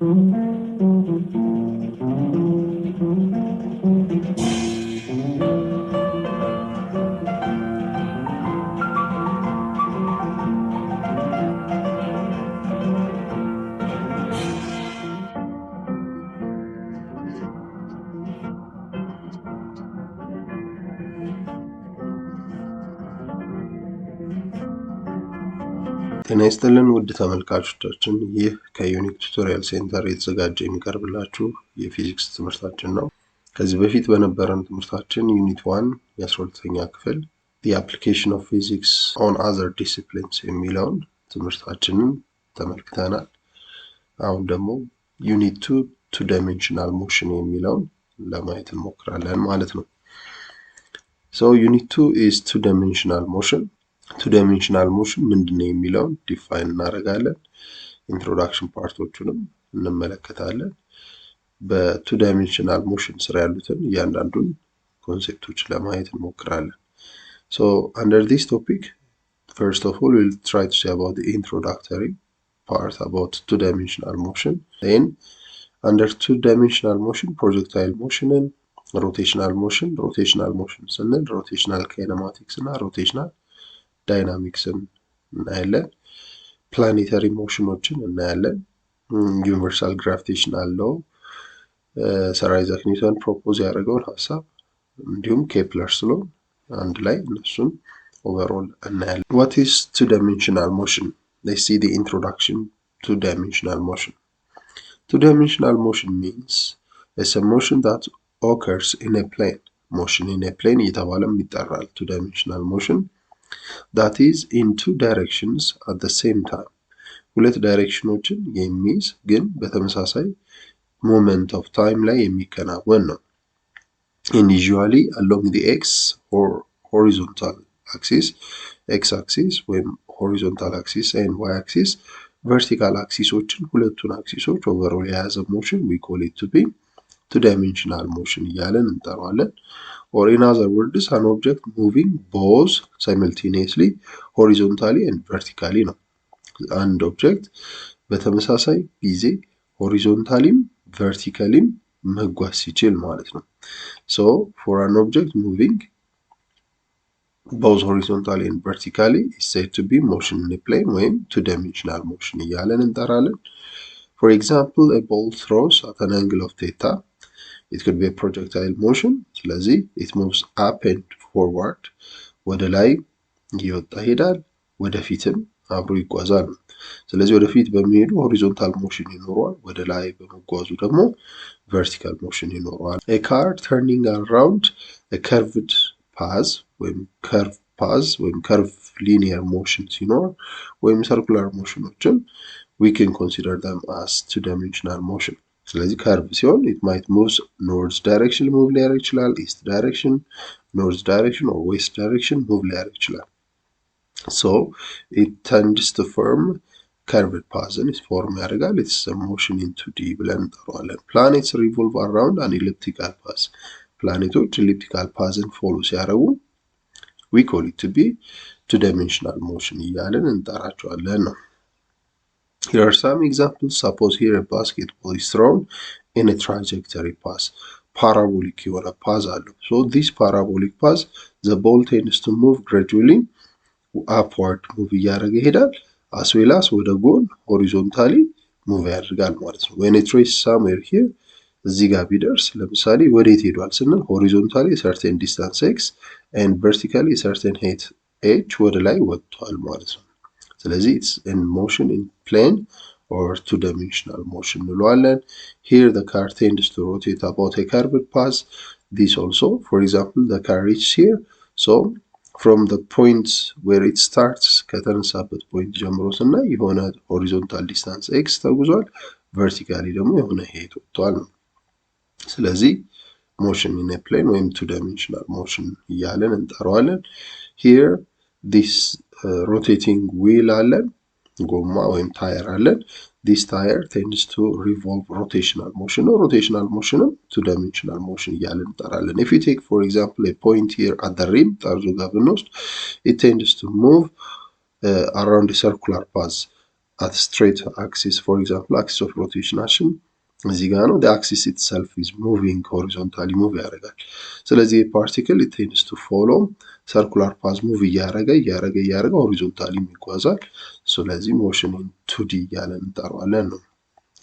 ጤና ይስጥልን ውድ ተመልካቾቻችን፣ ይህ ከዩኒክ ቱቶሪያል ሴንተር የተዘጋጀ የሚቀርብላችሁ የፊዚክስ ትምህርታችን ነው። ከዚህ በፊት በነበረን ትምህርታችን ዩኒት 1 የ12ኛ ክፍል The Application of Physics on Other Disciplines የሚለውን ትምህርታችንን ተመልክተናል። አሁን ደግሞ ዩኒት 2 Two Dimensional Motion የሚለውን ለማየት እንሞክራለን ማለት ነው። So Unit 2 is Two Dimensional Motion. Two Dimensional Motion ምንድነው የሚለውን ዲፋይን እናደርጋለን። ኢንትሮዳክሽን ፓርቶቹንም እንመለከታለን። በቱ ዳይሜንሽናል ሞሽን ስራ ያሉትን እያንዳንዱን ኮንሴፕቶች ለማየት እንሞክራለን። So under this topic, first of all, we'll try to say about the introductory part about two-dimensional motion. Then under two-dimensional motion, projectile motion and rotational motion ስንል rotational kinematics እና rotational ዳይናሚክስን እናያለን። ፕላኔታሪ ሞሽኖችን እናያለን። ዩኒቨርሳል ግራቪቴሽናል ሎው፣ ሰር አይዛክ ኒውተን ፕሮፖዝ ያደረገውን ሐሳብ እንዲሁም ኬፕለርስ ሎው አንድ ላይ እነሱን ኦቨርኦል እናያለን። What is two-dimensional motion? Let's see the introduction to two-dimensional motion. Two-dimensional motion means it's a motion that occurs in a plane. Motion in a plane እየተባለም ይጠራል። Two-dimensional motion that is in two directions at the same time. ሁለት ዳይሬክሽኖችን የሚይዝ ግን በተመሳሳይ ሞመንት ኦፍ ታይም ላይ የሚከናወን ነው። and usually along the x or horizontal axis, x axis ወይም horizontal axis and y axis, vertical axisዎችን ሁለቱን አክሲሶች ኦቨርኦል የያዘ ሞሽን we call it to be two-dimensional motion እያለን እንጠራዋለን። Or in other words, an object moving both simultaneously, horizontally and vertically ነው። አንድ ኦብጀክት በተመሳሳይ ጊዜ ሆሪዞንታሊም ቨርቲካሊም መጓዝ ሲችል ማለት ነው። So for an object moving both horizontally and vertically is said to be motion in a plane ወይም two-dimensional motion እያለን እንጠራለን። For example, a ball throws at an angle of theta. It could be a projectile motion. ስለዚህ it moves up and forward, ወደ ላይ እየወጣ ይሄዳል፣ ወደፊትም አብሮ ይጓዛል። ስለዚህ ወደፊት በሚሄዱ ሆሪዞንታል ሞሽን ይኖረዋል፣ ወደ ላይ በመጓዙ ደግሞ vertical motion ይኖረዋል። A car turning around a curved path ወይም curve linear motion ሲኖር ወይም circular motionዎችን we can consider them as two-dimensional motion. ስለዚህ ከርቭ ሲሆን it might move north direction move ሊያደርግ ይችላል፣ east direction, north direction or west direction move ሊያደርግ ይችላል። So it tends to form curved path is form ያደርጋል። it's a motion in 2D ብለን እንጠራዋለን። Planets revolve around an elliptical path. ፕላኔቶች elliptical pathን ፎሎ ሲያደርጉ we call it to be two-dimensional motion እያለን እንጠራቸዋለን ነው። Here are some examples. Suppose here a basketball is thrown in a trajectory path. Parabolic የሆነ path አለው። So this parabolic path, the ball tends to move gradually upward move እያደረገ ይሄዳል as well as ወደ ጎን horizontally move ያደርጋል ማለት ነው። When it reaches somewhere here, እዚህ ጋር ቢደርስ ለምሳሌ ወዴት ሄዷል ስንል horizontally a certain distance x and vertically a certain height h ወደ ላይ ወጥቷል ማለት ነው። ስለዚህ it's in motion in plane or two-dimensional motion እንለዋለን። Here the car tends to rotate about a curved path. This also, for example, the car reaches here. So from the point where it starts ከተነሳበት ፖይንት ጀምሮ ስናይ የሆነ horizontal distance x ተጉዟል፣ vertically ደግሞ የሆነ height ወጥቷል ነው። ስለዚህ motion in a plane ወይም two-dimensional motion እያለን እንጠራዋለን። Here this rotating wheel አለን፣ ጎማ ወይም ታየር አለን። this tire tends to revolve rotational motion ነው። rotational motionም two-dimensional motion እያለን እንጠራለን። If you take for example a point here at the rim, ጠርዙ ጋር ብንወስድ it tends to move around a circular path at straight axis, for example, axis of rotationation እዚህ ጋር ነው። the axis itself is moving horizontally move ያደርጋል። ስለዚህ ፓርቲክል it tends to follow circular path move እያደረገ ሆሪዞንታሊ ይጓዛል። ስለዚህ motion in 2D እያለን እንጠራዋለን ነው።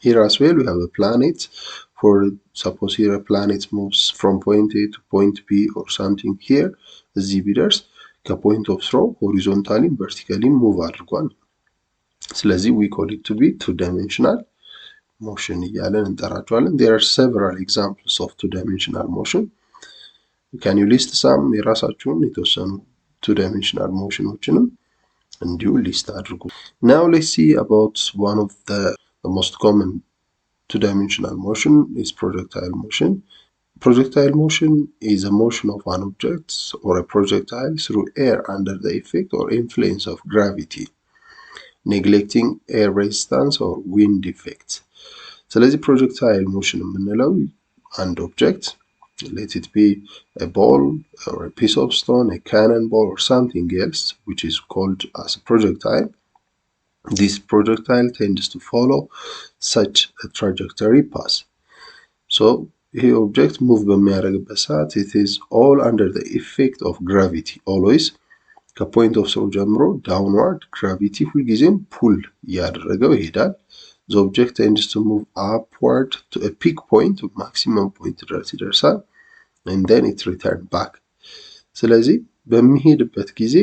Here as well we have a planet. For suppose here a planet moves from point A to point B or something here እዚህ ቢደርስ ከፖይንት ኦፍ ስሮ ሆሪዞንታሊ ቨርቲካሊ ሙቭ አድርጓል። ስለዚህ we call it to be two-dimensional motion እያለን እንጠራቸዋለን። There are several examples of two-dimensional motion. Can you list some? የራሳችሁን የተወሰኑ two-dimensional motionዎችንም እንዲሁ ሊስት አድርጉ። Now let's see about one of the most common two-dimensional motion is projectile motion. Projectile motion is a motion of an object or a projectile through air under the effect or influence of gravity, neglecting air resistance or wind effect. ስለዚህ projectile motion የምንለው አንድ object, let it be a ball or a piece of stone, a cannonball or something else which is called as a projectile. This projectile tends to follow such a trajectory path. So ይሄ ኦብጀክት ሙቭ በሚያደርግበት ሰዓት it is all under the effect of gravity. always ከፖይንት ኦፍ ስሮ ጀምሮ downward gravity ሁልጊዜም ፑል እያደረገው ይሄዳል። the object tends to move upward to a peak point, maximum point ድረስ ይደርሳል, and then it return back. ስለዚህ በሚሄድበት ጊዜ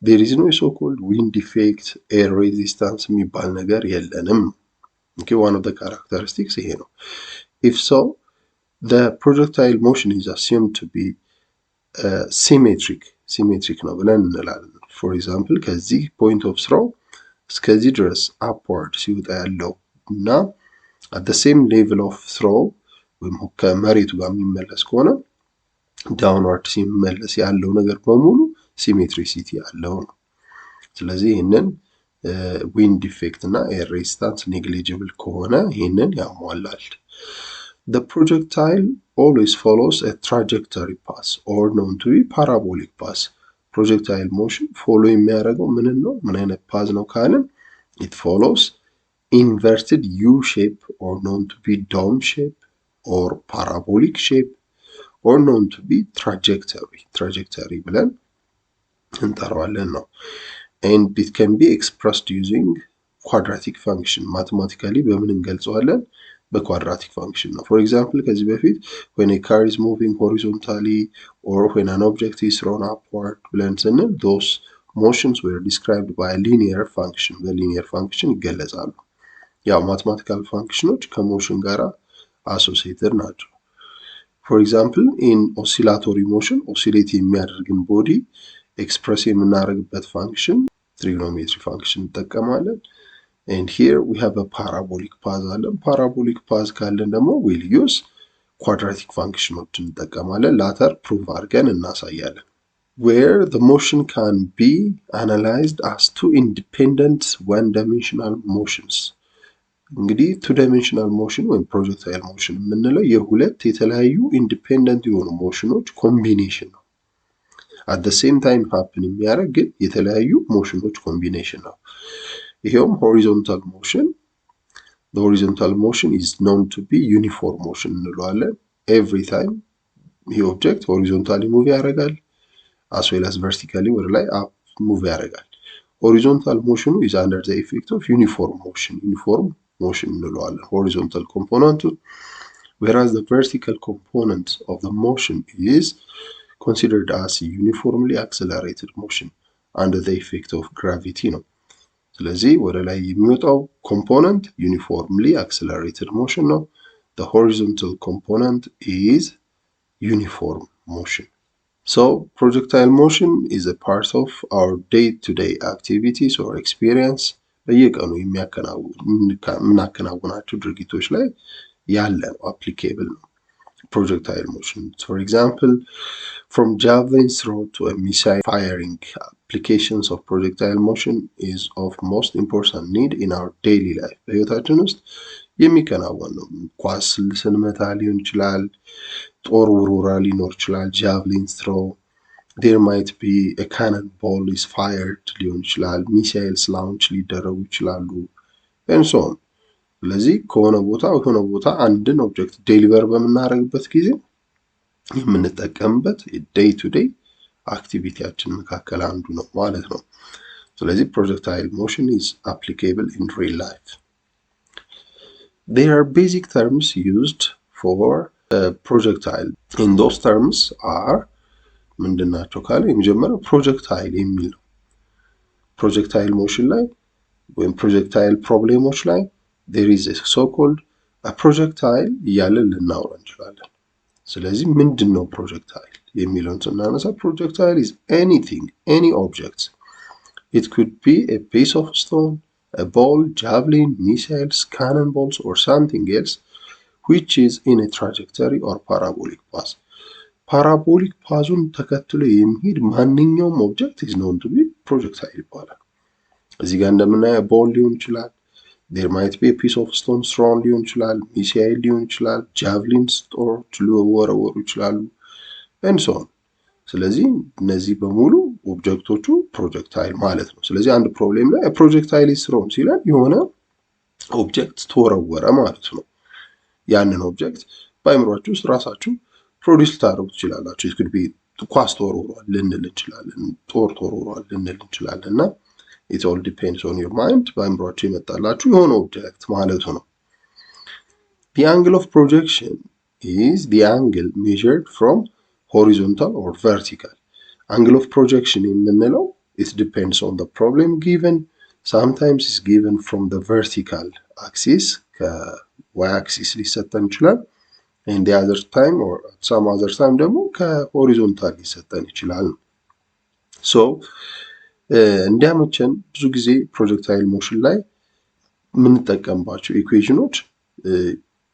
there is no so-called wind effect, air resistance የሚባል ነገር የለንም። okay, one of the characteristics ይሄ ነው። if so, the projectile motion is assumed to be symmetric ነው ብለን እንላለን። for example ከዚህ point of throw እስከዚህ ድረስ upward ሲወጣ ያለው እና at the same level of throw ወይም ከመሬቱ ጋር የሚመለስ ከሆነ downward ሲመለስ ያለው ነገር በሙሉ symmetricity ያለው ነው። ስለዚህ ይህንን wind effect እና air resistance negligible ከሆነ ይህንን ያሟላል። The projectile always follows a trajectory path or known to be parabolic path. Projectile motion follow የሚያደርገው ምን አይነት path ነው ካልን it follows inverted U shape or known to be dome shape or parabolic shape or known to be trajectory ብለን እንጠራዋለን ነው። And it can be expressed using quadratic function. mathematically በምን እንገልጸዋለን? በquadratic function ነው። for example ከዚህ በፊት when a car is moving horizontally or when an object is thrown upward ብለን ስንል those motions were described by a linear function. በlinear function ይገለጻሉ። ያው mathematical functions ከሞሽን ጋር associated ናቸው። for example in oscillatory motion oscillate የሚያደርግን body express የምናደርግበት function trigonometry function እንጠቀማለን። and here we have a parabolic path አለን። parabolic path ካለን ደግሞ we'll use quadratic functionዎችን እንጠቀማለን። later prove አድርገን እናሳያለን። where the motion can be analyzed as two independent one-dimensional motions. እንግዲህ two-dimensional motion ወይም projectile motion የምንለው የሁለት የተለያዩ independent የሆኑ ሞሽኖች ኮምቢኔሽን ነው። at the same time happen የሚያደርግ ግን የተለያዩ ሞሽኖች ኮምቢኔሽን ነው። ይሄውም horizontal motion. The horizontal motion is known to be uniform motion እንለዋለን። every time ይሄ ኦብጀክት horizontally move ያደርጋል as well as vertically ወደ ላይ up move ያደርጋል። horizontal motion is under the effect of uniform motion እንለዋለን horizontal component, whereas the vertical component of the motion is considered as uniformly accelerated motion under the effect of gravity ነው። ስለዚህ ወደ ላይ የሚወጣው component uniformly accelerated motion ነው። The horizontal component is uniform motion. So projectile motion is a part of our day-to-day activities or experience. በየቀኑ የምናከናውናቸው ድርጊቶች ላይ ያለ ነው applicable ነው projectile motion. For example, from javelin throw to a missile firing, applications of projectile motion is of most important need in our daily life. በህይወታችን ውስጥ የሚከናወን ነው። ኳስ ስንመታ ሊሆን ይችላል፣ ጦር ውርወራ ሊኖር ይችላል፣ javelin throw, there might be a cannonball is fired ሊሆን ይችላል፣ missiles launch ሊደረጉ ይችላሉ። and so on። ስለዚህ ከሆነ ቦታ አንድን ኦብጀክት ዴሊቨር በምናደርግበት ጊዜ የምንጠቀምበት ዴይ ቱ ዴይ አክቲቪቲያችን መካከል አንዱ ነው ማለት ነው። ስለዚህ projectile motion is applicable in real life. There are basic terms used for projectile. In those terms are ምንድናቸው ካለ የመጀመሪያው projectile የሚል ነው። projectile motion ላይ ወይም projectile ፕሮብሌሞች ላይ there is a so-called a projectile እያለን ልናወራ እንችላለን። ስለዚህ ምንድነው projectile የሚለውን ስናነሳ projectile is anything, any object. It could be a piece of stone, a ball, javelin, missiles, cannonballs, or something else which is in a trajectory or parabolic path. Parabolic pathun ተከትሎ የሚሄድ ማንኛውም ኦብጀክት is known to be projectile ይባላል። እዚህ ጋር እንደምናየው ball ሊሆን ይችላል፣ there might be a piece of stone thrown ሊሆን ይችላል፣ missile ሊሆን ይችላል፣ javelins ጦሮች ሊወረወሩ ይችላሉ and so on። ስለዚህ እነዚህ በሙሉ ኦብጀክቶቹ ፕሮጀክታይል ማለት ነው። ስለዚህ አንድ ፕሮብሌም ላይ ፕሮጀክታይል is thrown ሲለን የሆነ ኦብጀክት ተወረወረ ማለት ነው። ያንን ኦብጀክት በአይምሯችሁ ውስጥ ራሳችሁ ፕሮዲውስ ታደርጉ ትችላላችሁ። it could be ኳስ ተወርውሯል ልንል እንችላለን፣ ጦር ተወርውሯል ልንል እንችላለን እና it all depends on your mind በአይምሯችሁ የመጣላችሁ የሆነ ኦብጀክት ማለት ነው። The angle of projection is the angle measured from horizontal or vertical. Angle of projection የምንለው it depends on the problem given. Sometimes is given from the vertical axis ከy axis ሊሰጠን ይችላል and the other time or some other time ደግሞ ከሆሪዞንታል ሊሰጠን ይችላል። so እንዲያመቸን ብዙ ጊዜ ፕሮጀክታይል ሞሽን ላይ የምንጠቀምባቸው ኢኩዌሽኖች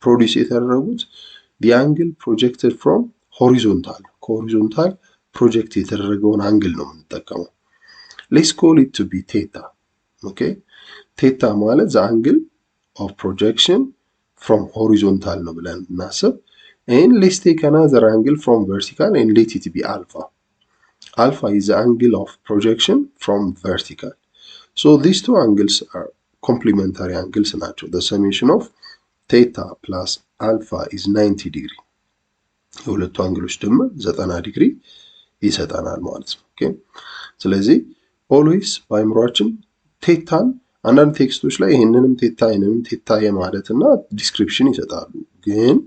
ፕሮዲውስ የተደረጉት the angle projected from horizontal ከሆሪዞንታል ፕሮጀክት የተደረገውን አንግል ነው የምንጠቀመው። let's call it to be theta. okay theta ማለት the angle of projection from horizontal ነው ብለን እናስብ and let's take another angle from vertical and let it be alpha. Alpha is the angle of projection from vertical. So these two angles are complementary angles ናቸው። the summation of theta plus alpha is 90 degree. የሁለቱ አንግሎች ድምር 90 ዲግሪ ይሰጠናል ማለት ነው። ኦኬ ስለዚህ always በአይምሯችን ቴታን አንዳንድ ቴክስቶች ላይ ይሄንንም ቴታ የማለትና ዲስክሪፕሽን ይሰጣሉ። ግን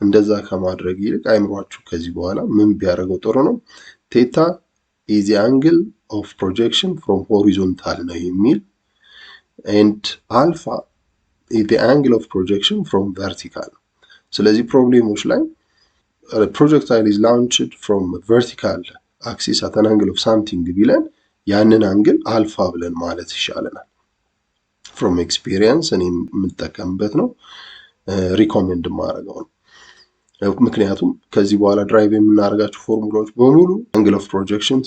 እንደዛ ከማድረግ ይልቅ አይምሯችሁ ከዚህ በኋላ ምን ቢያደርገው ጥሩ ነው? ቴታ is the angle of projection from horizontal ነው የሚል and alpha is the angle of projection from vertical. ስለዚህ ፕሮብሌሞች ላይ projectile is launched from vertical axis at an angle of something ቢለን ያንን አንግል አልፋ ብለን ማለት ይሻለናል። from experience እኔ የምጠቀምበት ነው ሪኮሜንድ ማድረገው ነው። ምክንያቱም ከዚህ በኋላ ድራይቭ የምናደርጋቸው ፎርሙላዎች በሙሉ angle of projection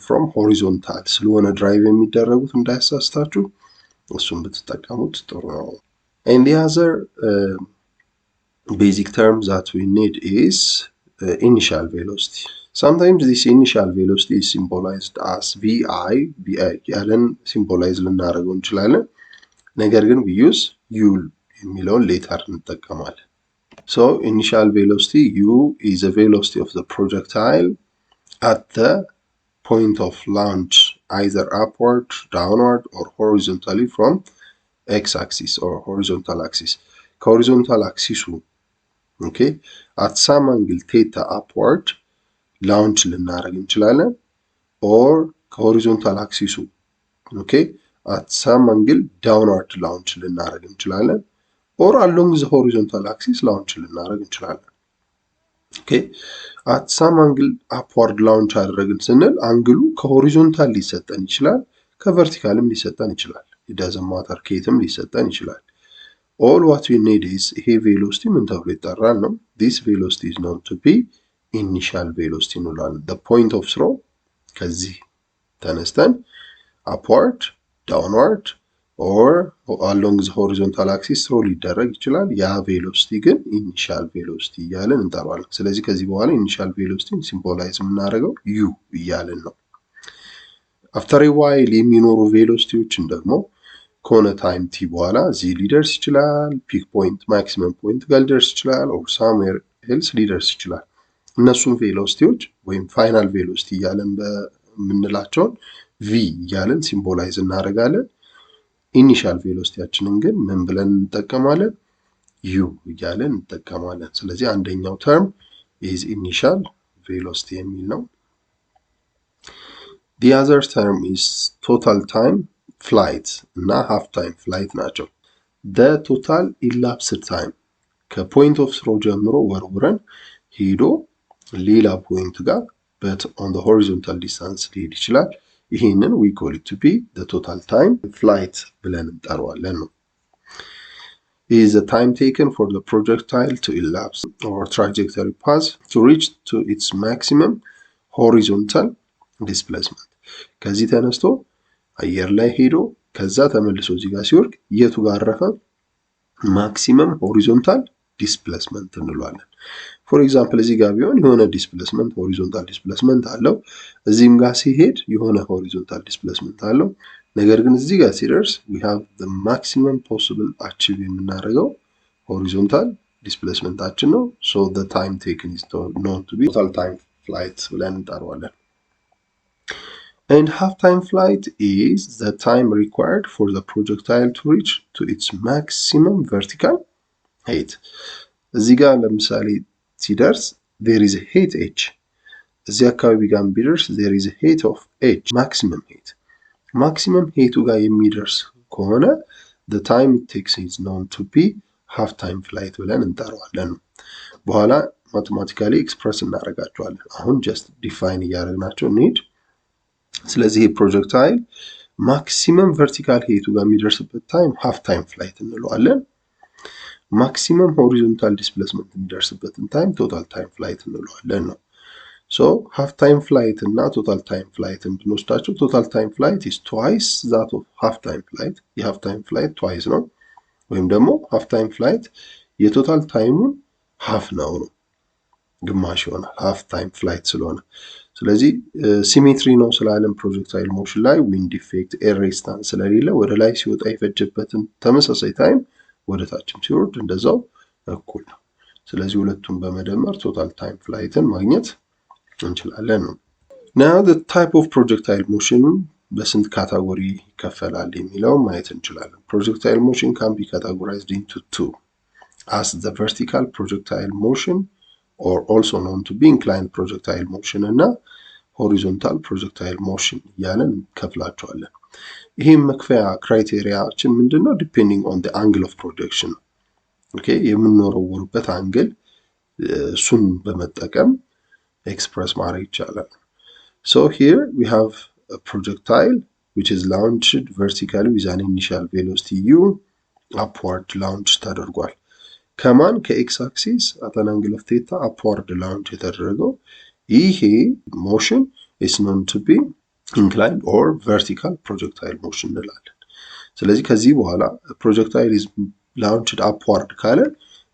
from horizontal ስለሆነ ድራይቭ የሚደረጉት እንዳያሳስታችሁ እሱን ብትጠቀሙት ጥሩ ነው። and the other basic term that we need is initial velocity. Sometimes this initial velocity is symbolized as vi ያለን ሲምቦላይዝ ልናደርገው እንችላለን። ነገር ግን we use u የሚለውን ሌተር እንጠቀማለን። so initial velocity u is the velocity of the projectile at the point of launch either upward, downward or horizontally from x-axis or horizontal axis. ከሆሪዞንታል አክሲሱ okay at some angle theta upward launch ልናደርግ እንችላለን or ከሆሪዞንታል አክሲሱ okay at some angle downward launch ልናደርግ እንችላለን or along the horizontal axis launch ልናደርግ እንችላለን። okay at some angle upward launch አደረግን ስንል አንግሉ ከሆሪዞንታል ሊሰጠን ይችላል ከቨርቲካልም ሊሰጠን ይችላል። it doesn't matter ከየትም ሊሰጠን ይችላል። all what we need is ይሄ velocity ምን ተብሎ ይጠራል ነው? this velocity is known to be initial velocity እንላለን። the point of throw ከዚህ ተነስተን upward, downward or along the horizontal axis throw ሊደረግ ይችላል። ያ velocity ግን initial velocity እያለን እንጠራዋለን። ስለዚህ ከዚህ በኋላ initial velocity ሲምቦላይዝ የምናደርገው u እያለን ነው። after a while የሚኖሩ ቬሎሲቲዎችን ደግሞ ከሆነ ታይም ቲ በኋላ እዚህ ሊደርስ ይችላል፣ ፒክ ፖይንት ማክሲመም ፖይንት ጋር ሊደርስ ይችላል፣ ኦር ሳምዌር ኤልስ ሊደርስ ይችላል። እነሱም ቬሎሲቲዎች ወይም ፋይናል ቬሎሲቲ እያለን በምንላቸውን ቪ እያለን ሲምቦላይዝ እናደርጋለን። ኢኒሻል ቬሎሲቲያችንን ግን ምን ብለን እንጠቀማለን? ዩ እያለን እንጠቀማለን። ስለዚህ አንደኛው ተርም ኢዝ ኢኒሻል ቬሎሲቲ የሚል ነው። the other term is total time flight እና half time flight ናቸው። the total elapsed time ከፖይንት ኦፍ ስሮ ጀምሮ ወርውረን ሄዶ ሌላ ፖይንት ጋር but on the horizontal distance ሊሄድ ይችላል። ይሄንን we call it to be the total time flight ብለን እንጠራዋለን ነው። is the time taken for the projectile to elapse or trajectory path to reach to its maximum horizontal displacement ከዚህ ተነስቶ አየር ላይ ሄዶ ከዛ ተመልሶ እዚህ ጋር ሲወርድ የቱ ጋር አረፈ? ማክሲመም ሆሪዞንታል ዲስፕሌስመንት እንለዋለን። ፎር ኤግዛምፕል እዚህ ጋር ቢሆን የሆነ ዲስፕሌስመንት ሆሪዞንታል ዲስፕሌስመንት አለው፣ እዚህም ጋር ሲሄድ የሆነ ሆሪዞንታል ዲስፕሌስመንት አለው። ነገር ግን እዚህ ጋር ሲደርስ we have the maximum possible achieve የምናደርገው ሆሪዞንታል ዲስፕሌስመንታችን ነው። so the time taken is known to be total time flight ብለን እንጠራዋለን። and half time flight is the time required for the projectile to reach to its maximum vertical height እዚህ ጋር ለምሳሌ ሲደርስ there is a height h እዚህ አካባቢ ጋር ቢደርስ there is a height of h maximum height maximum height ጋር የሚደርስ ከሆነ the time it takes is known to be half time flight ብለን እንጠራዋለን። በኋላ ማቴማቲካሊ ኤክስፕረስ እናደርጋቸዋለን። አሁን ጀስት ዲፋይን እያደረግናቸው እንሂድ። ስለዚህ ፕሮጀክታይል ማክሲመም ቨርቲካል ሄቱ ጋር የሚደርስበት ታይም ሃፍ ታይም ፍላይት እንለዋለን። ማክሲመም ሆሪዞንታል ዲስፕሌስመንት የሚደርስበትን ታይም ቶታል ታይም ፍላይት እንለዋለን ነው። ሶ ሃፍ ታይም ፍላይት እና ቶታል ታይም ፍላይትን ብንወስዳቸው ቶታል ታይም ፍላይት ኢዝ ትዋይስ ዛት ኦፍ ሃፍ ታይም ፍላይት። የሃፍ ታይም ፍላይት ትዋይስ ነው፣ ወይም ደግሞ ሃፍ ታይም ፍላይት የቶታል ታይሙን ሃፍ ነው ግማሽ ይሆናል ሃፍ ታይም ፍላይት ስለሆነ። ስለዚህ ሲሜትሪ ነው ስላለም ፕሮጀክታይል ሞሽን ላይ ዊንድ ኢፌክት ኤር ሬዚስታንስ ስለሌለ ወደ ላይ ሲወጣ የፈጀበትን ተመሳሳይ ታይም ወደ ታችም ሲወርድ እንደዛው እኩል ነው። ስለዚህ ሁለቱን በመደመር ቶታል ታይም ፍላይትን ማግኘት እንችላለን ነው። now the type of projectile motion በስንት ካታጎሪ ይከፈላል የሚለው ማየት እንችላለን። projectile motion can be categorized into two as the vertical projectile motion or also known to be inclined projectile motion እና horizontal projectile motion እያለን እንከፍላቸዋለን። ይህም መክፈያ ክራይቴሪያችን ምንድነው? depending on the angle of projection ኦኬ የምንወረውርበት አንግል እሱን በመጠቀም ኤክስፕረስ ማድረግ ይቻላል። so here we have a projectile which is launched vertically with an initial velocity u upward launch ተደርጓል። ከማን ከኤክስ አክሲስ at an angle of theta upward launch የተደረገው ይሄ motion is known to be inclined or vertical projectile motion እንላለን። ስለዚህ ከዚህ በኋላ projectile is launched upward ካለ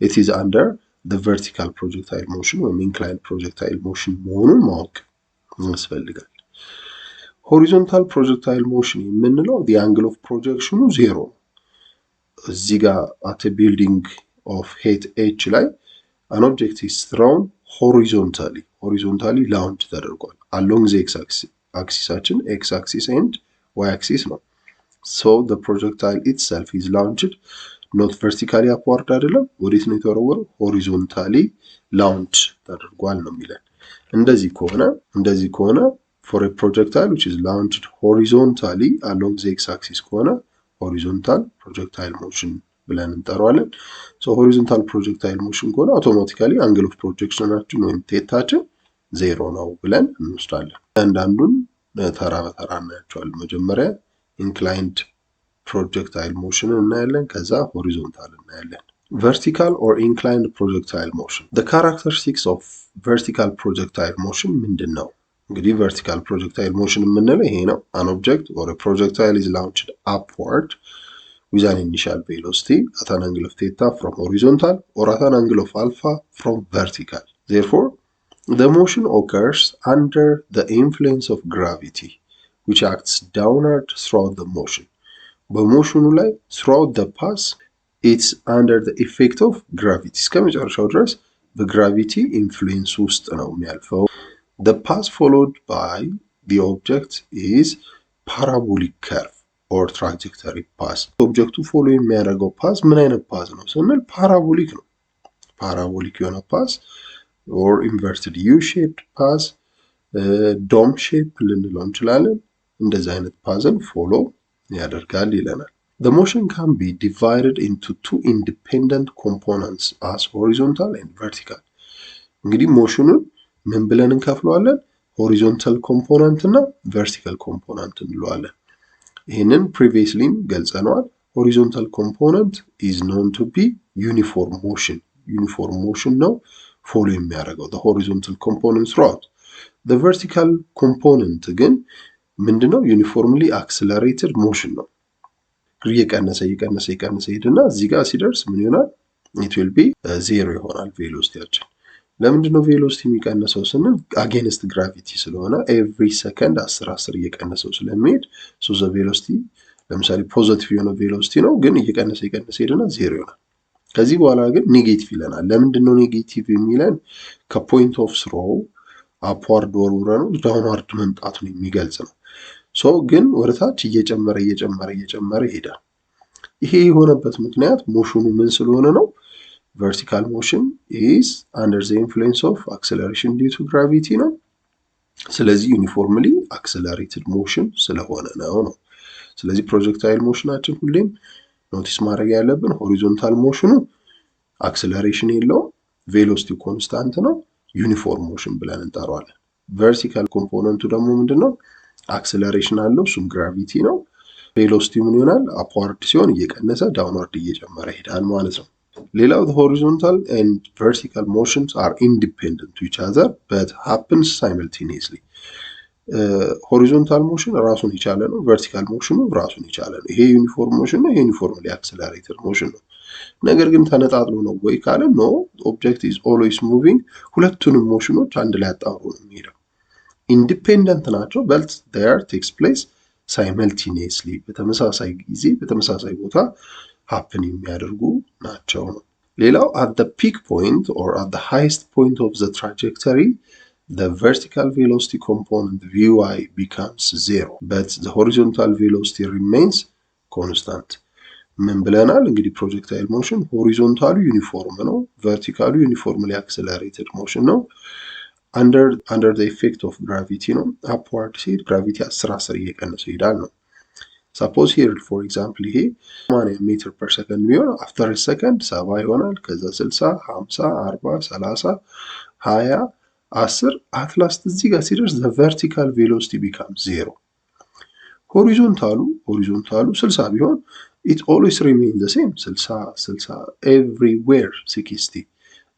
it is under the vertical projectile motion ወይም inclined projectile motion መሆኑን ማወቅ ያስፈልጋል። horizontal projectile motion የምንለው the angle of projection ዜሮ ነው። እዚህ ጋር at a building of height h ላይ an object is thrown horizontally launch ተደርጓል along the x axis x axis and y axis ነው። so the projectile itself is launched not vertically upward አይደለም፣ ወዴት ነው የተወረወረው? horizontally launch ተደርጓል ነው የሚለን። እንደዚህ ከሆነ for a projectile which is launched horizontally along the x axis ከሆነ horizontal projectile motion ብለን እንጠራዋለን። so horizontal projectile motion ከሆነ አውቶማቲካሊ angle of projectionናችን ወይም ቴታችን ዜሮ ነው ብለን እንወስዳለን። አንዳንዱን ተራ በተራ እናያቸዋለን። መጀመሪያ inclined projectile motion እናያለን፣ ከዛ horizontal እናያለን። vertical or inclined projectile motion the characteristics of vertical projectile motion ምንድን ነው? እንግዲህ vertical projectile motion የምንለው ይሄ ነው። an object or a projectile is launched upward with an initial velocity at an angle of theta from horizontal or at an angle of alpha from vertical. Therefore, the motion occurs under the influence of gravity, which acts downward throughout the motion. በሞሽኑ ላይ throughout the path it's under the effect of gravity እስከ መጨረሻው ድረስ በግራቪቲ ኢንፍሉዌንስ ውስጥ ነው የሚያልፈው። the path followed by the object is parabolic curve or trajectory path ኦብጀክቱ ፎሎ የሚያደርገው ፓዝ ምን አይነት ፓዝ ነው ስንል ፓራቦሊክ ነው። ፓራቦሊክ የሆነ ፓዝ or inverted U-shaped path ዶም ሼፕ ልንለው እንችላለን። እንደዚህ አይነት ፓዝን ፎሎ ያደርጋል ይለናል። The motion can be divided into two independent components as horizontal and vertical እንግዲህ ሞሽኑን ምን ብለን እንከፍለዋለን? ሆሪዞንታል ኮምፖነንት እና ቨርቲካል ኮምፖነንት እንለዋለን። ይህንን previously ገልጸነዋል። horizontal component is known to be uniform motion ነው ፎሎ የሚያደርገው the horizontal component throughout the vertical component ግን ምንድነው? uniformly accelerated motion ነው። እየቀነሰ ሄድና እዚህ ጋር ሲደርስ ምን ይሆናል? it will be ዜሮ ይሆናል ቬሎሲቲያችን። ለምንድነው ቬሎሲቲ የሚቀንሰው ስንል against gravity ስለሆነ every second 10 እየቀነሰው ስለሚሄድ so the velocity ለምሳሌ ፖዚቲቭ የሆነ ቬሎሲቲ ነው ግን እየቀነሰ ሄድና ዜሮ ይሆናል። ከዚህ በኋላ ግን ኔጌቲቭ ይለናል። ለምንድነው ኔጌቲቭ የሚለን? ከፖይንት ኦፍ ስሮ አፕዋርድ ወርውረን ዳውንዋርድ መምጣቱን የሚገልጽ ነው። ሶ ግን ወደታች እየጨመረ ይሄዳል። ይሄ የሆነበት ምክንያት ሞሽኑ ምን ስለሆነ ነው? vertical motion is under the influence of acceleration due to gravity ነው። ስለዚህ uniformly accelerated motion ስለሆነ ነው። ስለዚህ ፕሮጀክታይል ሞሽናችን ሁሌም ኖቲስ ማድረግ ያለብን ሆሪዞንታል ሞሽኑ አክሰለሬሽን የለውም፣ ቬሎሲቲ ኮንስታንት ነው፣ ዩኒፎርም ሞሽን ብለን እንጠራዋለን። ቨርቲካል ኮምፖነንቱ ደግሞ ምንድነው? አክሰለሬሽን አለው፣ እሱም ግራቪቲ ነው። ቬሎሲቲ ምን ይሆናል? አፕዋርድ ሲሆን እየቀነሰ ዳውንዋርድ እየጨመረ ይሄዳል ማለት ነው። ሌላው the horizontal and vertical motions are independent to each other but happens simultaneously ሆሪዞንታል ሞሽን ራሱን የቻለ ነው፣ ቨርቲካል ሞሽኑ ራሱን የቻለ ነው። ይሄ ዩኒፎርም ሞሽን ነው፣ ይሄ ዩኒፎርምሊ አክሰለሬትድ ሞሽን ነው። ነገር ግን ተነጣጥሎ ነው ወይ ካለ ኖ ኦብጀክት ኢዝ ኦልዌይስ ሙቪንግ ሁለቱንም ሞሽኖች አንድ ላይ አጣምሮ ነው የሚሄደው። ኢንዲፔንደንት ናቸው but there takes place simultaneously በተመሳሳይ ጊዜ በተመሳሳይ ቦታ happen የሚያደርጉ ናቸው ነው። ሌላው at the peak point or at the highest point of the trajectory the vertical velocity component Vy becomes zero but the horizontal velocity remains constant ምን ብለናል? እንግዲህ ፕሮጀክታይል ሞሽን ሆሪዞንታሉ ዩኒፎርም ነው፣ ቨርቲካሉ ዩኒፎርምሊ አክሰለሬትድ ሞሽን ነው። under the effect of gravity ነው። upward ሲሄድ ግራቪቲ 10 እየቀነሰ ይሄዳል ነው። suppose here for example ይሄ 80 ሜትር ፐር ሰከንድ ቢሆን after a second 70 ይሆናል፣ ከዛ 60 50 40 30 20 10 at last እዚህ ጋር ሲደርስ the vertical velocity becomes zero ሆሪዞንታሉ 60 ቢሆን it always remains the same 60 everywhere 60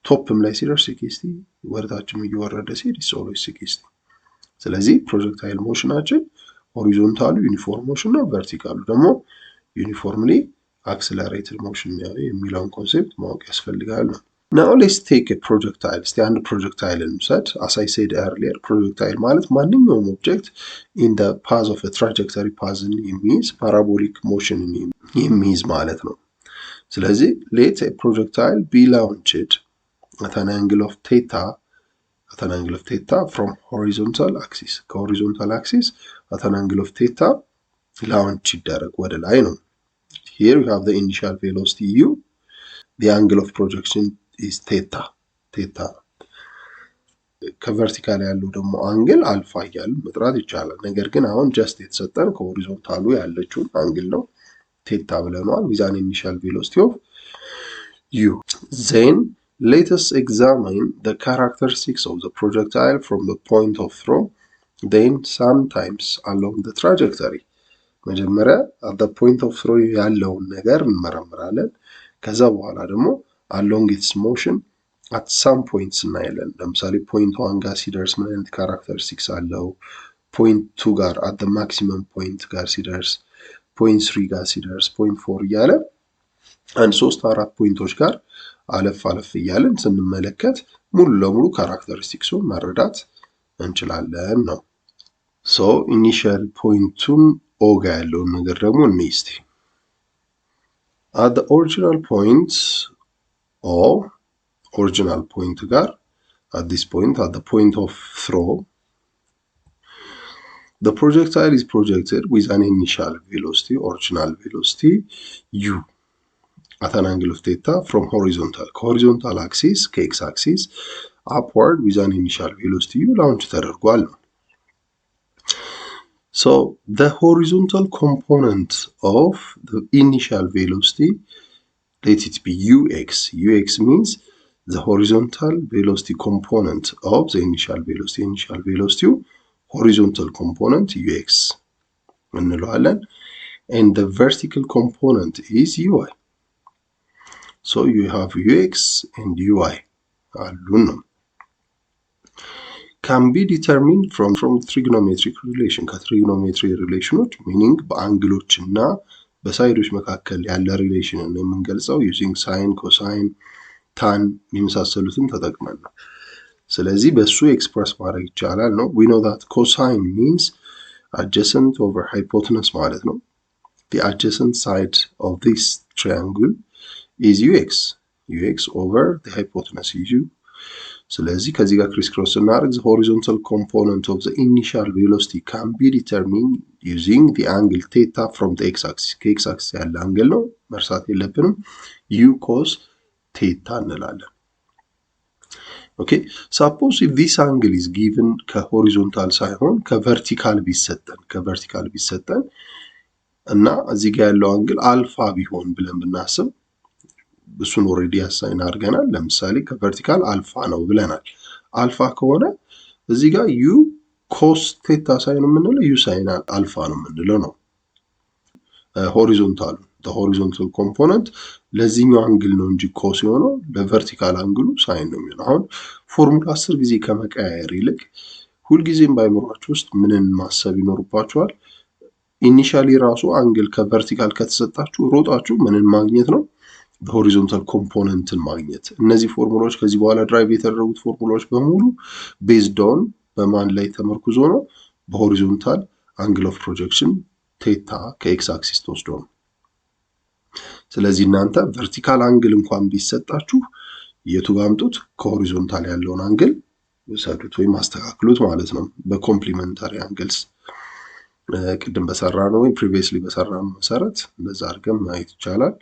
ቶፕም ላይ ሲደርስ 60 ወርታችም እየወረደ ሲሄድ it's always 60 ስለዚህ ፕሮጀክታይል ሞሽናችን ሆሪዞንታሉ ዩኒፎርም ሞሽን ነው፣ ቨርቲካሉ ደግሞ ዩኒፎርምሊ አክሰለሬትድ ሞሽን ነው የሚለውን ኮንሴፕት ማወቅ ያስፈልጋል ነው። Now let's take a projectile እስቲ አንድ ፕሮጀክታይል እንውሰድ። as I said earlier ፕሮጀክታይል ማለት ማንኛውም ኦብጀክት in the path of a trajectory pathን የሚይዝ ፓራቦሊክ ሞሽንን የሚይዝ ማለት ነው። ስለዚህ let a projectile be launched at an angle of theta from horizontal axis ከሆሪዞንታል አክሲስ at an angle of theta launch ይደረግ ወደ ላይ ነው። here we have the initial velocity u, the angle of projection is theta ከቨርቲካል ያለው ደግሞ አንግል አልፋ እያልን መጥራት ይቻላል። ነገር ግን አሁን ጀስት የተሰጠን ከሆሪዞንታሉ ያለችውን አንግል ነው ቴታ ብለናል with an initial velocity of u. then let us examine the characteristics of the projectile from the point of throw then sometimes along the trajectory መጀመሪያ at the point of throw ያለውን ነገር እንመረምራለን። ከዛ በኋላ ደግሞ along its motion at some points እናያለን። ለምሳሌ ፖይንት 1 ጋር ሲደርስ ምን አይነት ካራክተሪስቲክስ አለው፣ ፖይንት 2 ጋር at the maximum point ጋር ሲደርስ፣ ፖይንት 3 ጋር ሲደርስ፣ ፖይንት 4 እያለ አንድ 3-4 ፖይንቶች ጋር አለፍ እያለን ስንመለከት ሙሉ ለሙሉ ካራክተሪስቲክሱን መረዳት እንችላለን ነው። ሶ ኢኒሺያል ፖይንቱን ኦ ጋር ያለውን ነገር ደግሞ እንይስቲ። at the original point or original point ጋር at this point, at the point of throw, the projectile is projected with an initial velocity, original velocity u at an angle of theta from horizontal axis, kx axis, upward with an initial velocity u launch ተደርጓል ነው። So the horizontal component of the initial velocity, let it be ux. Ux means the horizontal velocity component of the initial velocity. Initial velocity horizontal component ux እንለዋለን. And the vertical component is ui. So you have ux and ui አሉን ነው። Can be determined from trigonometric relation. ከትሪጎኖሜትሪ ሪሌሽኖች ሚኒንግ በአንግሎች እና በሳይዶች መካከል ያለ ሪሌሽን ነው የምንገልጸው ዩዚንግ ሳይን፣ ኮሳይን፣ ታን የመሳሰሉትን ተጠቅመን ነው። ስለዚህ በሱ ኤክስፕረስ ማድረግ ይቻላል ነው። we know that cosine means adjacent over hypotenuse ማለት ነው። the adjacent side of this triangle is ux over the hypotenuse is u. ስለዚህ ከዚህ ጋር ክሪስ ክሮስ እናደርግ the horizontal component of the initial velocity can be determined using the angle theta from the x-axis. ከx axis ያለ አንግል ነው መርሳት የለብንም u cos theta እንላለን። Okay, suppose if this angle is given ከሆሪዞንታል ሳይሆን ከቨርቲካል ቢሰጠን እና እዚህ ጋር ያለው አንግል አልፋ ቢሆን ብለን ብናስብ እሱን ኦሬዲ አሳይን አድርገናል። ለምሳሌ ከቨርቲካል አልፋ ነው ብለናል። አልፋ ከሆነ እዚህ ጋር ዩ ኮስ ቴታ ሳይን የምንለው ዩ ሳይን አልፋ ነው የምንለው ነው። ሆሪዞንታል horizontal component ለዚህኛው አንግል ነው እንጂ ኮስ የሆነው ለቨርቲካል አንግሉ ሳይን ነው የሚሆነው። አሁን ፎርሙላ 10 ጊዜ ከመቀያየር ይልቅ ሁልጊዜም ባይምሯችሁ ውስጥ ምንን ማሰብ ይኖርባችኋል? ኢኒሻሊ ራሱ አንግል ከቨርቲካል ከተሰጣችሁ ሮጣችሁ ምንን ማግኘት ነው? horizontal componentን ማግኘት። እነዚህ ፎርሙላዎች ከዚህ በኋላ ድራይቭ የተደረጉት ፎርሙላዎች በሙሉ ቤዝድ ኦን በማን ላይ ተመርኩዞ ነው? በሆሪዞንታል አንግል ኦፍ ፕሮጀክሽን ቴታ ከኤክስ አክሲስ ተወስዶ ነው። ስለዚህ እናንተ ቨርቲካል አንግል እንኳን ቢሰጣችሁ የቱ ጋር አምጡት? ከሆሪዞንታል ያለውን አንግል ወሰዱት ወይም አስተካክሉት ማለት ነው። በኮምፕሊመንታሪ አንግልስ ቅድም በሰራነው ወይም ፕሪቪየስሊ በሰራነው መሰረት እንደዛ አድርገን ማየት ይቻላል።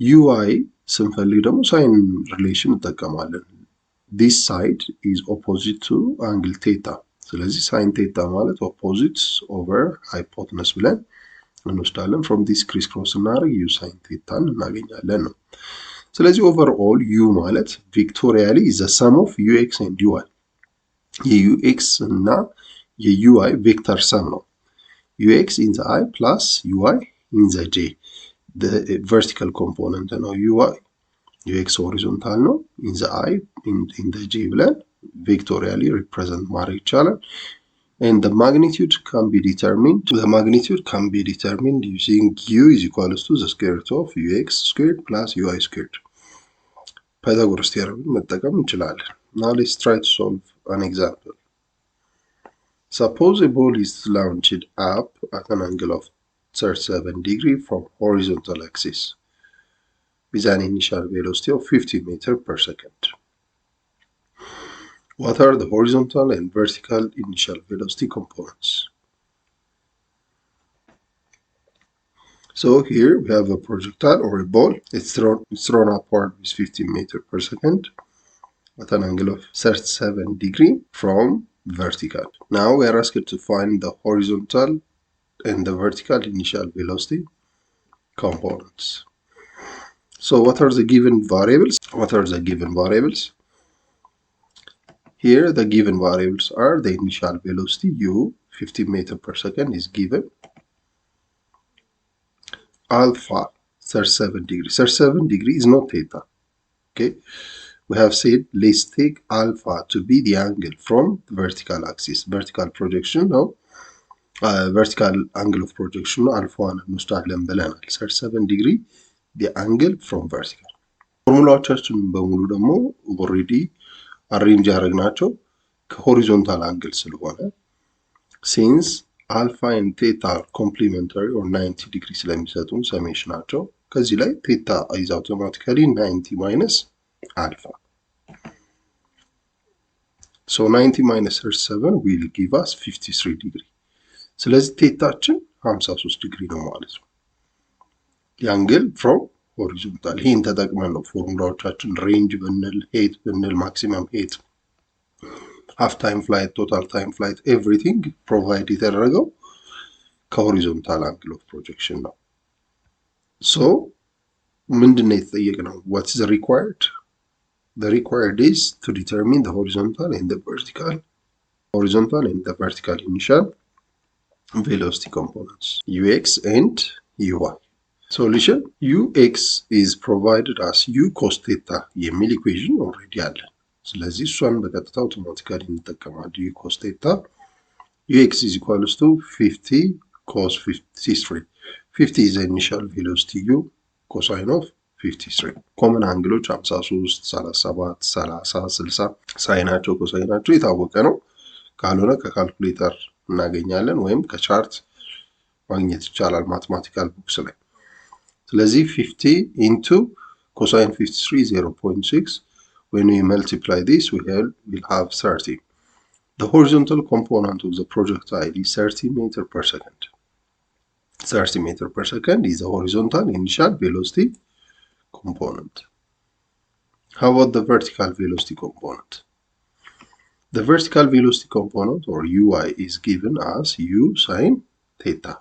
ui ስንፈልግ ደግሞ ሳይን ሪሌሽን እንጠቀማለን። this side is opposite to angle theta. ስለዚህ ሳይን ቴታ ማለት opposite over hypotenuse ብለን እንወስዳለን። from this criss cross እናደርግ u sin theta እናገኛለን ነው። ስለዚህ overall u ማለት victorially is the sum of ux and ui. የux እና የui ቬክተር ሰም ነው። ux in the I plus ui in the j. the vertical component ነው ux horizontal ነው in the I in the j ብለን vectorially represent ማድረግ ይቻላል። and the magnitude can be determined using u is equals to the square root of ux squared plus ui squared. Pythagoras theorem መጠቀም እንችላለን። now let's try to solve an example. Suppose a ball is launched up at an angle of 37 degrees from horizontal axis with an initial velocity of 50 meters per second. What are the horizontal and vertical initial velocity components? So here we have a projectile or a ball. It's thrown upward with 50 meters per second at an angle of 37 degrees from vertical. Now we are asked to find the horizontal and the vertical initial velocity components. So what are the given variables? Here the given variables are the initial velocity u 50 meters per second is given, alpha 37 degrees. 37 degrees is not theta. Okay, we have said let's take alpha to be the angle from the vertical axis. Vertical projection now vertical angle of projection alpha እንወስዳለን ብለናል። 37 degree the angle from vertical. ፎርሙላዎቻችን በሙሉ ደግሞ ኦሬዲ አሬንጅ ያደረግናቸው ከሆሪዞንታል አንግል ስለሆነ since alpha and theta are complementary or 90 degree ስለሚሰጡን ሰሜሽናቸው ከዚህ ላይ ቴታ is automatically 90 minus alpha. So 90 minus 37 will give us 53 degree. ስለዚህ ቴታችን 53 ዲግሪ ነው ማለት ነው። የአንግል ፍሮም ሆሪዞንታል ይህን ተጠቅመን ነው ፎርሙላዎቻችን ሬንጅ ብንል ሄት ብንል ማክሲመም ሄት ሃፍ ታይም ፍላይት ቶታል ታይም ፍላይት ኤቭሪቲንግ ፕሮቫይድ የተደረገው ከሆሪዞንታል አንግል ኦፍ ፕሮጀክሽን ነው። ሶ ምንድነው የተጠየቅነው? what is required? The required is to determine the horizontal and the vertical initial velocity components ux and uy. Solution: ux is provided as u cos theta የሚል ኢኩዌሽን ኦልሬዲ አለ። ስለዚህ እሷን በቀጥታ አውቶማቲካሊ እንጠቀማለን። u cos theta ux is equals to 50 cos 53. 50 is the initial velocity u cosine of 53. ኮመን አንግሎች 53 37 30 60 ሳይናቸው ኮሳይናቸው የታወቀ ነው። ካልሆነ ከካልኩሌተር እናገኛለን ወይም ከቻርት ማግኘት ይቻላል ማትማቲካል ቡክስ ላይ። ስለዚህ 50 into cosine 53 0.6. when we multiply this we'll have 30. The horizontal component of the projectile is 30 meters per second. 30 meters per second is the horizontal initial velocity component. How about the vertical velocity component? The vertical velocity component or ui is given as u sine theta,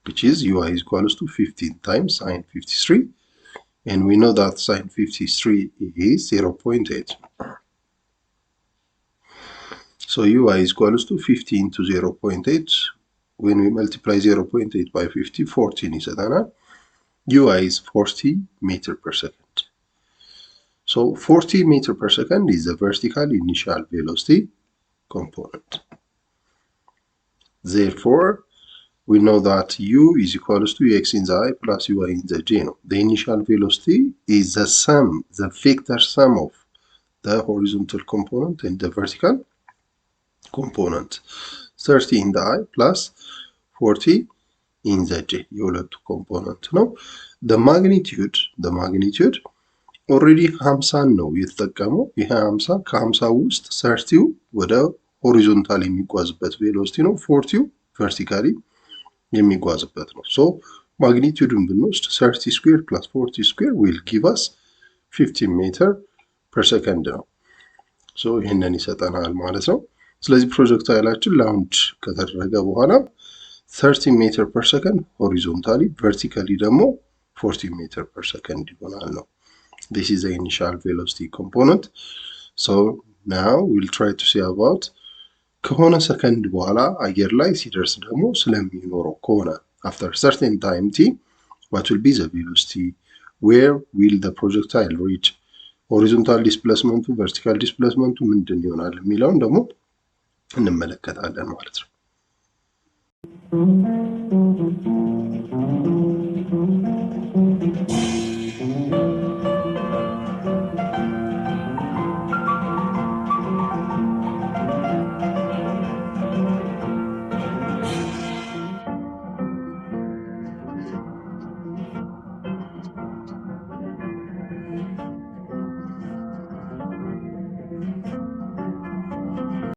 which is ui is equals to 15 times sine 53, and we know that sine 53 is 0.8. So ui is equals to 15 to 0.8. When we multiply 0.8 by 50, 14 is that. ui is 40 meters per second. So 40 meters per second is the vertical initial velocity component. Therefore, we know that u is equals to x in the I plus ui in the j. The initial velocity is the sum, the vector sum of the horizontal component and the vertical component. 30 in the I plus 40 in the j. የሁለቱ ኮምፖነንት ነው። the magnitude ኦልሬዲ 50 ነው የተጠቀመው። ይሄ 50 ከ50 ውስጥ 30ው ወደ ሆሪዞንታል የሚጓዝበት ቬሎሲቲ ነው፣ 40ው ቨርቲካሊ የሚጓዝበት ነው። ሶ ማግኒቲዩዱን ብንወስድ 30 ስኩዌር ፕላስ 40 ስኩዌር ዊል ጊቭ አስ 15 ሜትር ፐር ሰከንድ ነው። ሶ ይህንን ይሰጠናል ማለት ነው። ስለዚህ ፕሮጀክታይላችን ላውንች ከተደረገ በኋላ 30 ሜትር ፐር ሰከንድ ሆሪዞንታሊ፣ ቨርቲካሊ ደግሞ 40 ሜትር ፐር ሰከንድ ይሆናል ነው። This is the initial velocity component. So now we'll try to see about ከሆነ ሰከንድ በኋላ አየር ላይ ሲደርስ ደግሞ ስለሚኖረው ከሆነ after certain time t what will be the velocity, where will the projectile reach, horizontal displacement vertical displacement ምንድን ይሆናል የሚለውን ደግሞ እንመለከታለን ማለት ነው።